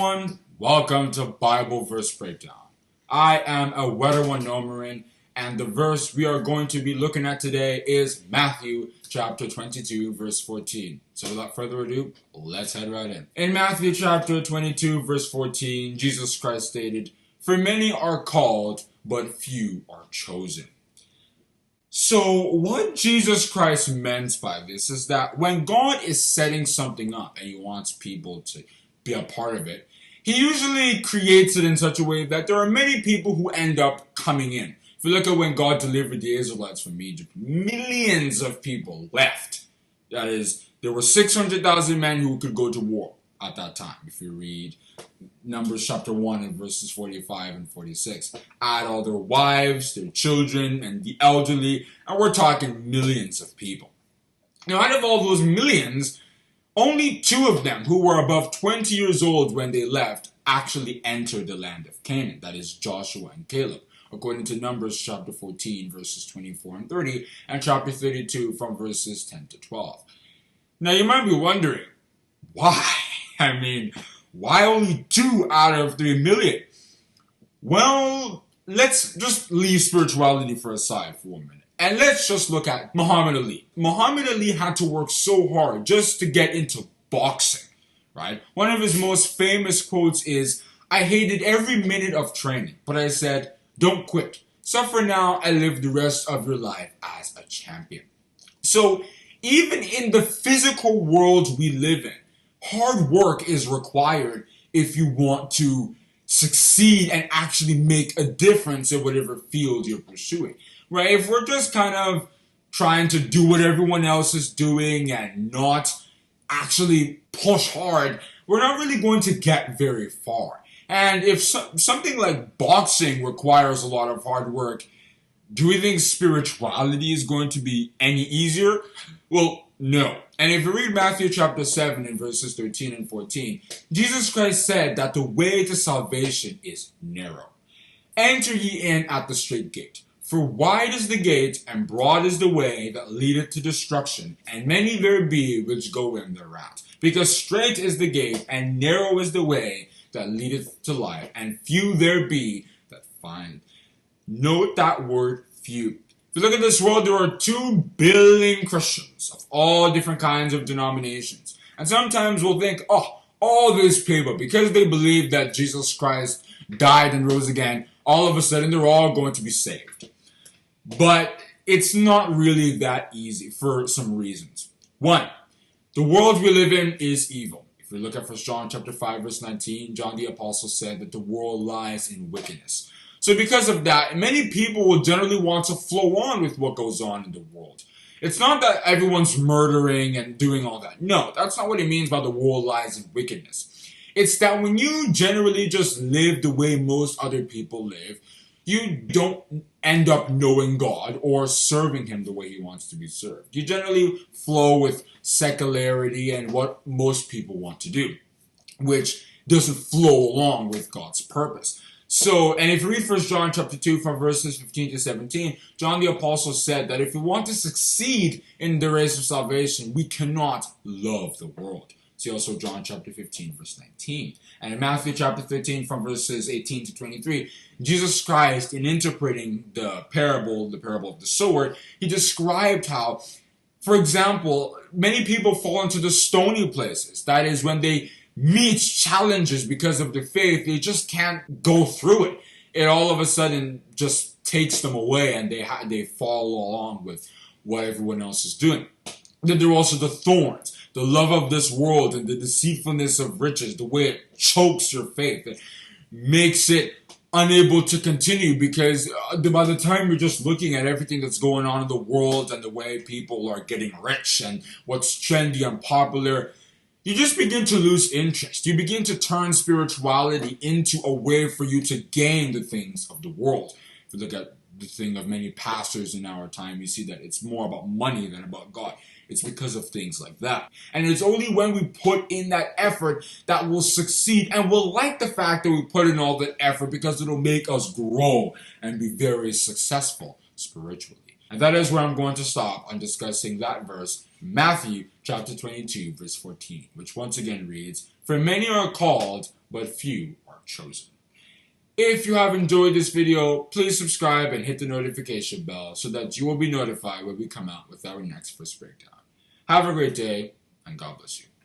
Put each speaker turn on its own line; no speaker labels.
everyone, welcome to Bible Verse Breakdown. I am Ewaenruwa Nomaren, and the verse we are going to be looking at today is Matthew chapter 22 verse 14. So without further ado, let's head right in. In Matthew chapter 22 verse 14, Jesus Christ stated, "For many are called, but few are chosen." So what Jesus Christ meant by this is that when God is setting something up and he wants people to be a part of it, he usually creates it in such a way that there are many people who end up coming in. If you look at when God delivered the Israelites from Egypt, millions of people left. That is, there were 600,000 men who could go to war at that time. If you read Numbers chapter 1 and verses 45 and 46. Add all their wives, their children, and the elderly, and we're talking millions of people. Now, out of all those millions, only 2 of them, who were above 20 years old when they left, actually entered the land of Canaan. That is Joshua and Caleb, according to Numbers chapter 14, verses 24 and 30, and chapter 32 from verses 10 to 12. Now, you might be wondering, why? Why only 2 out of 3 million? Well, let's just leave spirituality for aside for 1 minute. And let's just look at Muhammad Ali. Muhammad Ali had to work so hard just to get into boxing, right? One of his most famous quotes is, "I hated every minute of training, but I said, don't quit. Suffer now and live the rest of your life as a champion." So even in the physical world we live in, hard work is required if you want to succeed and actually make a difference in whatever field you're pursuing, right? If we're just kind of trying to do what everyone else is doing and not actually push hard, we're not really going to get very far. And if something like boxing requires a lot of hard work, do we think spirituality is going to be any easier? Well, no. And if you read Matthew chapter 7 and verses 13 and 14, Jesus Christ said that the way to salvation is narrow. "Enter ye in at the strait gate. For wide is the gate, and broad is the way that leadeth to destruction, and many there be which go in thereat. Because strait is the gate, and narrow is the way that leadeth to life, and few there be that find." Note that word, few. If you look at this world, there are 2 billion Christians of all different kinds of denominations. And sometimes we'll think, all these people, because they believe that Jesus Christ died and rose again, all of a sudden they're all going to be saved. But it's not really that easy for some reasons. 1, the world we live in is evil. If we look at 1 John chapter 5, verse 19, John the Apostle said that the world lies in wickedness. So because of that, many people will generally want to flow on with what goes on in the world. It's not that everyone's murdering and doing all that. No, that's not what it means by the world lies in wickedness. It's that when you generally just live the way most other people live, you don't end up knowing God or serving him the way he wants to be served. You generally flow with secularity and what most people want to do, which doesn't flow along with God's purpose. So, and if you read 1 John chapter 2 from verses 15 to 17, John the Apostle said that if we want to succeed in the race of salvation, we cannot love the world. See also John chapter 15 verse 19. And in Matthew chapter 13 from verses 18 to 23, Jesus Christ, in interpreting the parable of the sower, he described how, for example, many people fall into the stony places. That is, when they meet challenges because of their faith, they just can't go through it. It all of a sudden just takes them away, and they follow along with what everyone else is doing. Then there are also the thorns, the love of this world and the deceitfulness of riches, the way it chokes your faith. It makes it unable to continue because by the time you're just looking at everything that's going on in the world and the way people are getting rich and what's trendy and popular, you just begin to lose interest. You begin to turn spirituality into a way for you to gain the things of the world. If you look at the thing of many pastors in our time, you see that it's more about money than about God. It's because of things like that. And it's only when we put in that effort that we'll succeed, and we'll like the fact that we put in all that effort because it'll make us grow and be very successful. spiritually. And that is where I'm going to stop on discussing that verse, Matthew chapter 22, verse 14, which once again reads, "For many are called, but few are chosen." If you have enjoyed this video, please subscribe and hit the notification bell so that you will be notified when we come out with our next verse breakdown. Have a great day, and God bless you.